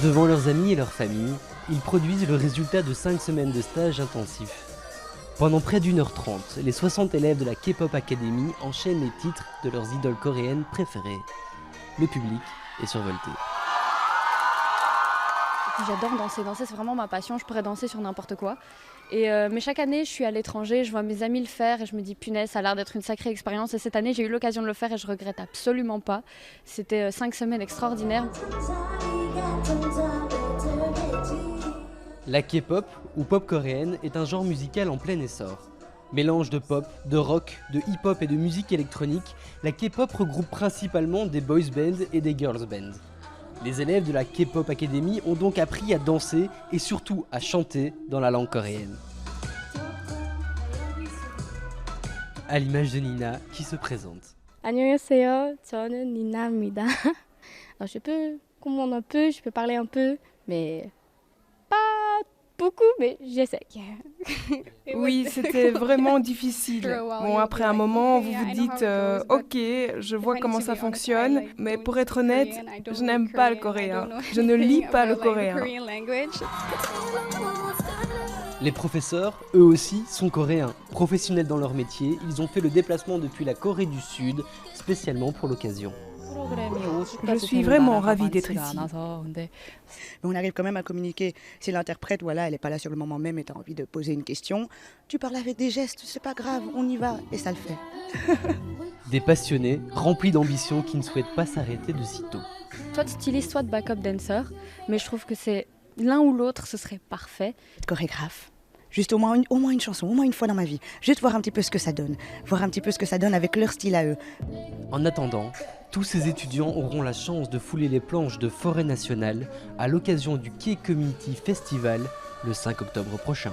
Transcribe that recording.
Devant leurs amis et leurs familles, ils produisent le résultat de 5 semaines de stage intensif. Pendant près d'1h30, les 60 élèves de la K-Pop Academy enchaînent les titres de leurs idoles coréennes préférées. Le public est survolté. J'adore danser, c'est vraiment ma passion, je pourrais danser sur n'importe quoi. Mais chaque année, je suis à l'étranger, je vois mes amis le faire et je me dis punaise, ça a l'air d'être une sacrée expérience. Et cette année, j'ai eu l'occasion de le faire et je regrette absolument pas. C'était 5 semaines extraordinaires. La K-pop, ou pop coréenne, est un genre musical en plein essor. Mélange de pop, de rock, de hip-hop et de musique électronique, la K-pop regroupe principalement des boys bands et des girls bands. Les élèves de la K-Pop Academy ont donc appris à danser et surtout à chanter dans la langue coréenne. À l'image de Nina qui se présente. 안녕하세요. 저는 니나입니다. Je peux comprendre un peu, je peux parler un peu, mais pas beaucoup, mais j'essaie. Oui, c'était vraiment difficile. Bon, après un moment, vous vous dites « Ok, je vois comment ça fonctionne, mais pour être honnête, je n'aime pas le coréen. Je ne lis pas le coréen. » Les professeurs, eux aussi, sont coréens. Professionnels dans leur métier, ils ont fait le déplacement depuis la Corée du Sud, spécialement pour l'occasion. Je suis vraiment ravie d'être ici. Mais on arrive quand même à communiquer. Si l'interprète, voilà, elle n'est pas là sur le moment même et tu as envie de poser une question, tu parles avec des gestes, c'est pas grave, on y va, et ça le fait. Des passionnés, remplis d'ambition qui ne souhaitent pas s'arrêter de sitôt. Soit de styliste, soit de backup dancer, mais je trouve que c'est l'un ou l'autre, ce serait parfait. Chorégraphe. Juste au moins une chanson, au moins une fois dans ma vie. Juste voir un petit peu ce que ça donne. Voir un petit peu ce que ça donne avec leur style à eux. En attendant, tous ces étudiants auront la chance de fouler les planches de Forêt Nationale à l'occasion du K-Community Festival le 5 octobre prochain.